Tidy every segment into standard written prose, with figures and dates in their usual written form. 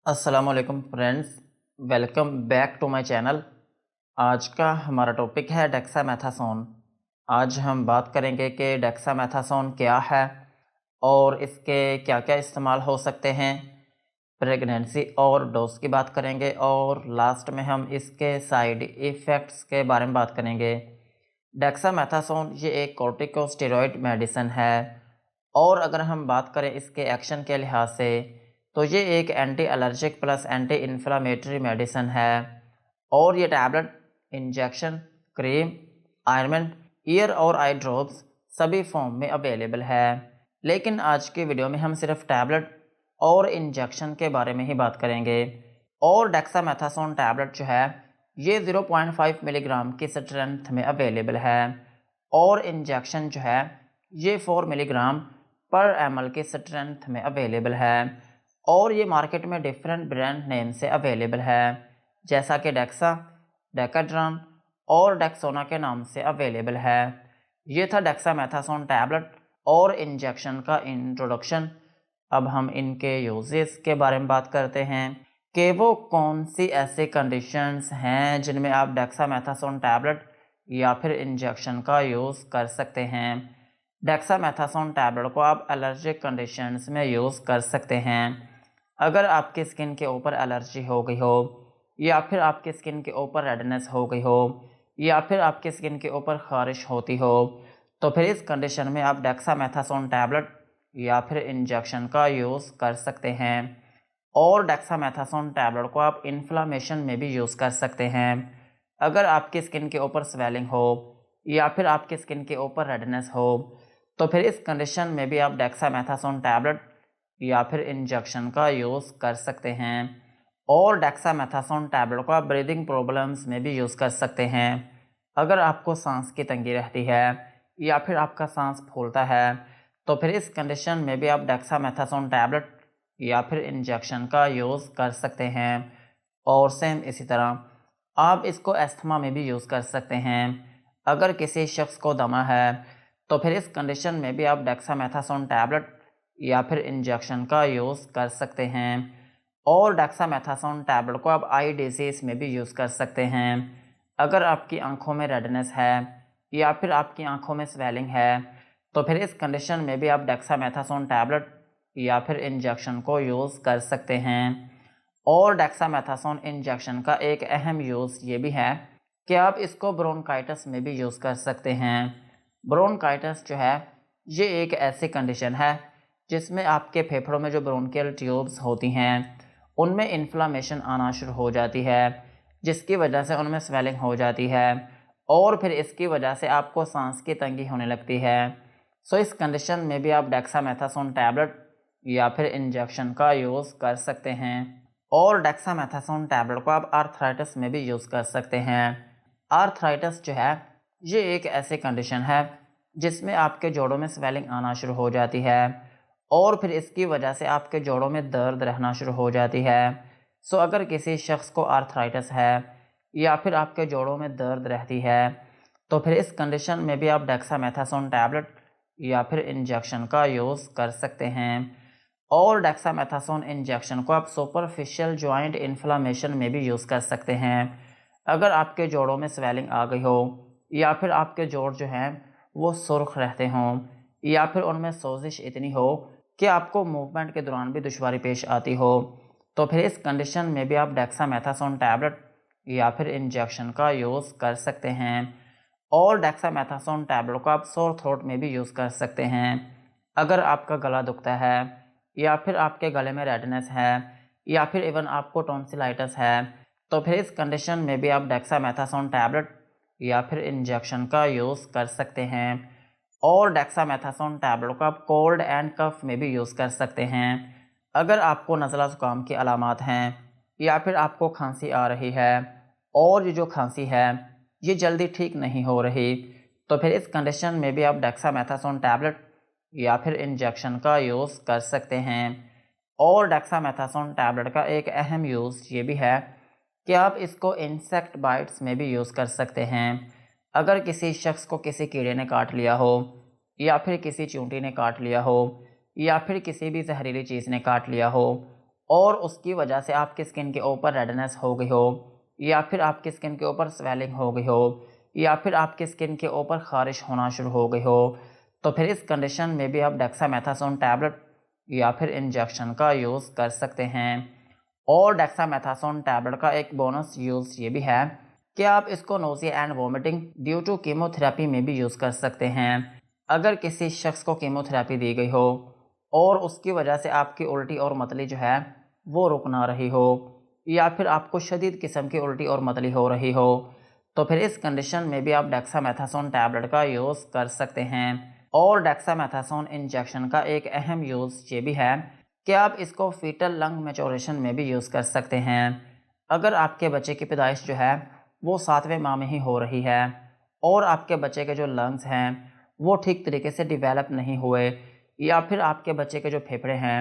अस्सलामुअलैकुम friends, welcome back to my channel. आज का हमारा टॉपिक है डेक्सामेथासोन। आज हम बात करेंगे कि डेक्सामेथासोन क्या है और इसके क्या क्या इस्तेमाल हो सकते हैं। प्रेगनेंसी और डोज की बात करेंगे और लास्ट में हम इसके साइड इफ़ेक्ट्स के बारे में बात करेंगे। डेक्सामेथासोन ये एक कॉर्टिकोस्टेरॉइड मेडिसिन है और अगर हम बात करें इसके एक्शन के लिहाज से तो ये एक anti allergic plus anti inflammatory medicine है और ये tablet, injection, cream, ointment, year और आई ड्रॉप्स सभी फॉर्म में अवेलेबल है। लेकिन आज की वीडियो में हम सिर्फ टैबलेट और इंजेक्शन के बारे में ही बात करेंगे। और डेक्सामेथासोन टैबलेट जो है ये 0.5 मिलीग्राम की स्ट्रेंथ में अवेलेबल है और इंजेक्शन जो है ये 4 मिलीग्राम पर ml की स्ट्रेंथ में अवेलेबल है और ये मार्केट में डिफरेंट ब्रांड नेम से अवेलेबल है, जैसा कि डेक्सा, डेकाड्रॉन और डेक्सोना के नाम से अवेलेबल है। ये था डेक्सामेथासोन टैबलेट और इंजेक्शन का इंट्रोडक्शन। अब हम इनके यूजेस के बारे में बात करते हैं कि वो कौन सी ऐसी कंडीशंस हैं जिनमें आप डेक्सामेथासोन टैबलेट या फिर इंजेक्शन का यूज़ कर सकते हैं। डेक्सामेथासोन टैबलेट को आप एलर्जिक कंडीशंस में यूज़ कर सकते हैं। अगर आपकी स्किन के ऊपर एलर्जी हो गई हो या फिर आपकी स्किन के ऊपर रेडनेस हो गई हो या फिर आपकी स्किन के ऊपर ख़ारिश होती हो तो फिर इस कंडीशन में आप डेक्सामेथासोन टैबलेट या फिर इंजेक्शन का यूज़ कर सकते हैं। और डेक्सामेथासोन टैबलेट को आप इन्फ्लामेशन में भी यूज़ कर सकते हैं। अगर आपकी स्किन के ऊपर स्वेलिंग हो या फिर आपकी स्किन के ऊपर रेडनेस हो तो फिर इस कंडीशन में भी आप डेक्सामेथासोन टैबलेट या फिर इंजेक्शन का यूज़ कर सकते हैं। और डेक्सामेथासोन टैबलेट को आप ब्रीदिंग प्रॉब्लम्स में भी यूज़ कर सकते हैं। अगर आपको सांस की तंगी रहती है या फिर आपका सांस फूलता है तो फिर इस कंडीशन में भी आप डेक्सामेथासोन टैबलेट या फिर इंजेक्शन का यूज़ कर सकते हैं। और सेम इसी तरह आप इसको एस्थमा में भी यूज़ कर सकते हैं। अगर किसी शख्स को दमा है तो फिर इस कंडीशन में भी आप डेक्सामेथासोन टैबलेट या फिर इंजेक्शन का यूज़ कर सकते हैं। और डेक्सामेथासोन टैबलेट को आप आई डिजीज़ में भी यूज़ कर सकते हैं। अगर आपकी आंखों में रेडनेस है या फिर आपकी आंखों में स्वेलिंग है तो फिर इस कंडीशन में भी आप डेक्सामेथासोन टैबलेट या फिर इंजेक्शन को यूज़ कर सकते हैं। और डेक्सामेथासोन इंजेक्शन का एक अहम यूज़ ये भी है कि आप इसको ब्रोंकाइटिस में भी यूज़ कर सकते हैं। ब्रोंकाइटिस जो है ये एक ऐसी कंडीशन है जिसमें आपके फेफड़ों में जो ब्रोंकियल ट्यूब्स होती हैं उनमें इन्फ्लामेशन आना शुरू हो जाती है, जिसकी वजह से उनमें स्वेलिंग हो जाती है और फिर इसकी वजह से आपको सांस की तंगी होने लगती है। सो इस कंडीशन में भी आप डेक्सामेथासोन टैबलेट या फिर इंजेक्शन का यूज़ कर सकते हैं। और डेक्सामेथासोन टैबलेट को आप आर्थराइटिस में भी यूज़ कर सकते हैं। आर्थराइटिस जो है ये एक ऐसी कंडीशन है जिसमें आपके जोड़ों में स्वेलिंग आना शुरू हो जाती है और फिर इसकी वजह से आपके जोड़ों में दर्द रहना शुरू हो जाती है। सो अगर किसी शख्स को आर्थराइटिस है या फिर आपके जोड़ों में दर्द रहती है तो फिर इस कंडीशन में भी आप डेक्सामेथासोन टैबलेट या फिर इंजेक्शन का यूज़ कर सकते हैं। और डेक्सामेथासोन इंजेक्शन को आप सुपरफिशियल जॉइंट इन्फ्लामेशन में भी यूज़ कर सकते हैं। अगर आपके जोड़ों में स्वेलिंग आ गई हो या फिर आपके जोड़ जो हैं वो सुर्ख रहते हों या फिर उनमें सोजिश इतनी हो कि आपको मूवमेंट के दौरान भी दुश्वारी पेश आती हो तो फिर इस कंडीशन में भी आप डेक्सामेथासोन टैबलेट या फिर इंजेक्शन का यूज़ कर सकते हैं। और डेक्सामेथासोन टैबलेट को आप सोर थ्रोट में भी यूज़ कर सकते हैं। अगर आपका गला दुखता है या फिर आपके गले में रेडनेस है या फिर इवन आपको टॉन्सिलाइटिस है तो फिर इस कंडीशन में भी आप डेक्सामेथासोन टैबलेट या फिर इंजेक्शन का यूज़ कर सकते हैं। और डेक्सामेथासोन टैबलेट को आप कोल्ड एंड कफ में भी यूज़ कर सकते हैं। अगर आपको नज़ला ज़ुकाम की अलामात हैं या फिर आपको खांसी आ रही है और ये जो खांसी है ये जल्दी ठीक नहीं हो रही तो फिर इस कंडीशन में भी आप डेक्सामेथासोन टैबलेट या फिर इंजेक्शन का यूज़ कर सकते हैं। और डेक्सामेथासोन टैबलेट का एक अहम यूज़ ये भी है कि आप इसको इंसेक्ट बाइट्स में भी यूज़ कर सकते हैं। अगर किसी शख्स को किसी कीड़े ने काट लिया हो या फिर किसी चींटी ने काट लिया हो या फिर किसी भी जहरीली चीज़ ने काट लिया हो और उसकी वजह से आपकी स्किन के ऊपर रेडनेस हो गई हो, या फिर आपकी स्किन के ऊपर स्वेलिंग हो गई हो, या फिर आपकी स्किन के ऊपर ख़ारिश होना शुरू हो गई हो, तो फिर इस कंडीशन में भी आप डेक्सामेथासोन टैबलेट या फिर इंजेक्शन का यूज़ कर सकते हैं। और डेक्सामेथासोन टैबलेट का एक बोनस यूज़ ये भी है कि आप इसको nausea and vomiting due to chemotherapy में भी यूज़ कर सकते हैं। अगर किसी शख्स को कीमोथेरेपी दी गई हो और उसकी वजह से आपकी उल्टी और मतली जो है वो रुक ना रही हो, या फिर आपको शदीद किस्म की उल्टी और मतली हो रही हो, तो फिर इस कंडीशन में भी आप डेक्सामेथासोन टैबलेट का यूज़ कर सकते हैं। और डेक्सामेथासोन इंजेक्शन का एक अहम यूज़ ये भी है कि आप इसको फीटल लंग मैच्योरेशन में भी यूज़ कर सकते हैं। अगर आपके बच्चे की पैदाइश जो है वो 7वें माह में ही हो रही है और आपके बच्चे के जो लंग्स हैं वो ठीक तरीके से डिवेलप नहीं हुए, या फिर आपके बच्चे के जो फेफड़े हैं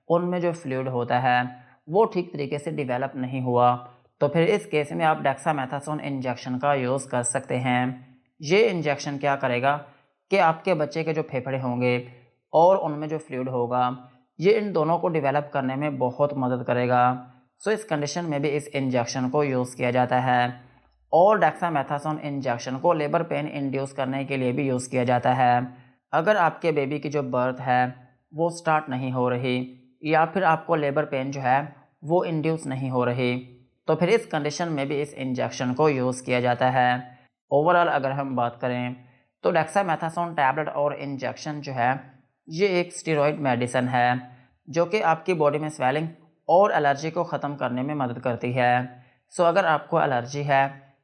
उनमें जो फ्लूइड होता है वो ठीक तरीके से डिवेलप नहीं हुआ, तो फिर इस केस में आप डेक्सामेथासोन इंजेक्शन का यूज़ कर सकते हैं। ये इंजेक्शन क्या करेगा कि आपके बच्चे के जो फेफड़े होंगे और उनमें जो फ्लूइड होगा ये इन दोनों को डेवलप करने में बहुत मदद करेगा। सो इस कंडीशन में भी इस इंजेक्शन को यूज़ किया जाता है। और डेक्सामेथासोन इंजेक्शन को लेबर पेन इंड्यूस करने के लिए भी यूज़ किया जाता है। अगर आपके बेबी की जो बर्थ है वो स्टार्ट नहीं हो रही, या फिर आपको लेबर पेन जो है वो इंड्यूस नहीं हो रही, तो फिर इस कंडीशन में भी इस इंजेक्शन को यूज़ किया जाता है। ओवरऑल अगर हम बात करें तो डेक्सामेथासोन टैबलेट और इंजेक्शन जो है ये एक स्टेरॉइड मेडिसिन है जो कि आपकी बॉडी में स्वेलिंग और एलर्जी को ख़त्म करने में मदद करती है। सो अगर आपको एलर्जी है,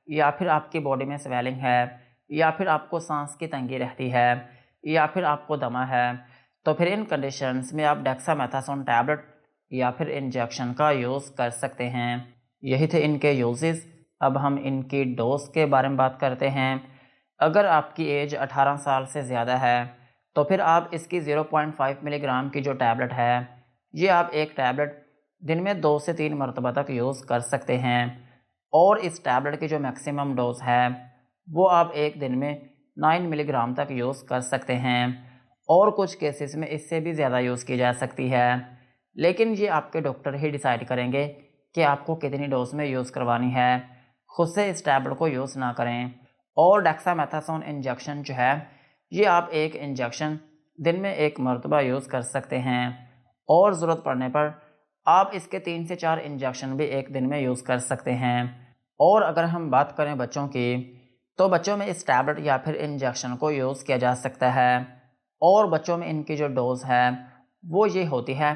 या फिर आपकी बॉडी में स्वेलिंग है, या फिर आपको सांस की तंगी रहती है, या फिर आपको दमा है, तो फिर इन कंडीशंस में आप डेक्सामेथासोन टैबलेट या फिर इंजेक्शन का यूज़ कर सकते हैं। यही थे इनके यूजेस। अब हम इनकी डोज के बारे में बात करते हैं। अगर आपकी एज 18 साल से ज़्यादा है तो फिर आप इसकी 0.5 मिलीग्राम की जो टैबलेट है ये आप एक टैबलेट दिन में 2 से 3 मरतबा तक यूज़ कर सकते हैं। और इस टैबलेट की जो मैक्सिमम डोज है वो आप एक दिन में 9 मिलीग्राम तक यूज़ कर सकते हैं, और कुछ केसेस में इससे भी ज़्यादा यूज़ की जा सकती है, लेकिन ये आपके डॉक्टर ही डिसाइड करेंगे कि आपको कितनी डोज में यूज़ करवानी है। खुद से इस टैबलेट को यूज़ ना करें। और डेक्सामेथासोन इंजेक्शन जो है ये आप एक इंजेक्शन दिन में 1 मरतबा यूज़ कर सकते हैं, और ज़रूरत पड़ने पर आप इसके 3 से 4 इंजेक्शन भी एक दिन में यूज़ कर सकते हैं। और अगर हम बात करें बच्चों की, तो बच्चों में इस टैबलेट या फिर इंजेक्शन को यूज़ किया जा सकता है। और बच्चों में इनकी जो डोज़ है वो ये होती है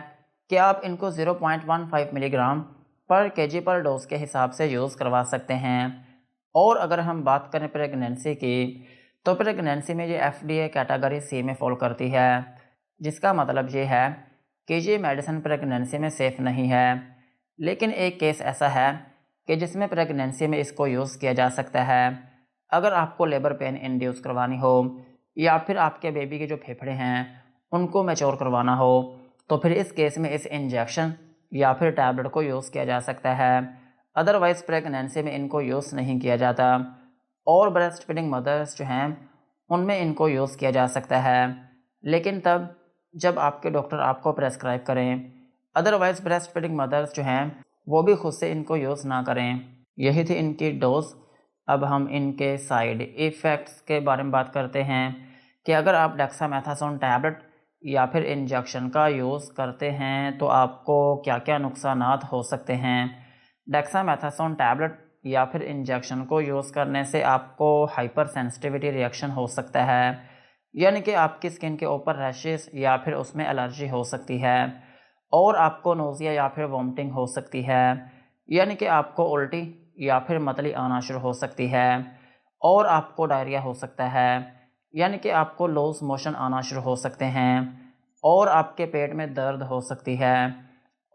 कि आप इनको 0.15 मिलीग्राम पर केजी पर डोज के हिसाब से यूज़ करवा सकते हैं। और अगर हम बात करें प्रेगनेंसी की, तो प्रेगनेंसी में ये FDA कैटेगरी C में फॉल करती है, जिसका मतलब ये है कि ये मेडिसिन प्रेगनेंसी में सेफ़ नहीं है। लेकिन एक केस ऐसा है कि जिसमें प्रेगनेंसी में इसको यूज़ किया जा सकता है। अगर आपको लेबर पेन इंड्यूस करवानी हो, या फिर आपके बेबी के जो फेफड़े हैं उनको मैच्योर करवाना हो, तो फिर इस केस में इस इंजेक्शन या फिर टैबलेट को यूज़ किया जा सकता है। अदरवाइज़ प्रेगनेंसी में इनको यूज़ नहीं किया जाता। और ब्रेस्ट फीडिंग मदर्स जो हैं उनमें इनको यूज़ किया जा सकता है, लेकिन तब जब आपके डॉक्टर आपको प्रेस्क्राइब करें। अदरवाइज़ ब्रेस्ट फीडिंग मदर्स जो हैं वो भी खुद से इनको यूज़ ना करें। यही थी इनकी डोज। अब हम इनके साइड इफ़ेक्ट्स के बारे में बात करते हैं कि अगर आप डेक्सामेथासोन टैबलेट या फिर इंजेक्शन का यूज़ करते हैं तो आपको क्या क्या नुकसानात हो सकते हैं। डेक्सामेथासोन टैबलेट या फिर इंजेक्शन को यूज़ करने से आपको हाइपर सेंसिटिविटी रिएक्शन हो सकता है, यानी कि आपकी स्किन के ऊपर रैशेस या फिर उसमें एलर्जी हो सकती है, और आपको नोज़िया या फिर वॉमिटिंग हो सकती है, यानी कि आपको उल्टी या फिर मतली आना शुरू हो सकती है, और आपको डायरिया हो सकता है, यानी कि आपको लूज़ मोशन आना शुरू हो सकते हैं, और आपके पेट में दर्द हो सकती है,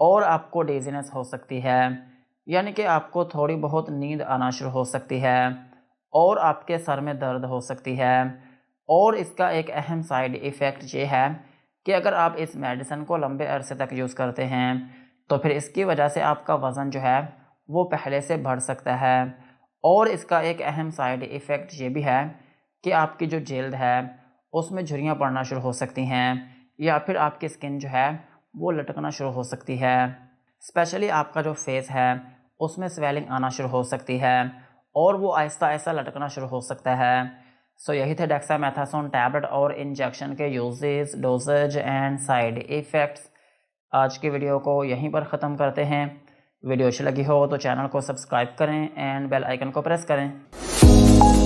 और आपको डिज़ीनेस हो सकती है, यानी कि आपको थोड़ी बहुत नींद आना शुरू हो सकती है, और आपके सर में दर्द हो सकती है। और इसका एक अहम साइड इफ़ेक्ट ये है कि अगर आप इस मेडिसिन को लंबे अरसे तक यूज़ करते हैं तो फिर इसकी वजह से आपका वज़न जो है वो पहले से बढ़ सकता है। और इसका एक अहम साइड इफ़ेक्ट ये भी है कि आपकी जो जल्द है उसमें झुर्रियाँ पड़ना शुरू हो सकती हैं, या फिर आपकी स्किन जो है वो लटकना शुरू हो सकती है। स्पेशली आपका जो फेस है उसमें स्वेलिंग आना शुरू हो सकती है और वो आहिस्ता आहिस्ता लटकना शुरू हो सकता है। सो यही थे डेक्सामेथासोन टैबलेट और इंजेक्शन के uses, doses and side effects. आज की वीडियो को यहीं पर ख़त्म करते हैं। वीडियो अच्छी लगी हो तो चैनल को सब्सक्राइब करें एंड बेल आइकन को प्रेस करें।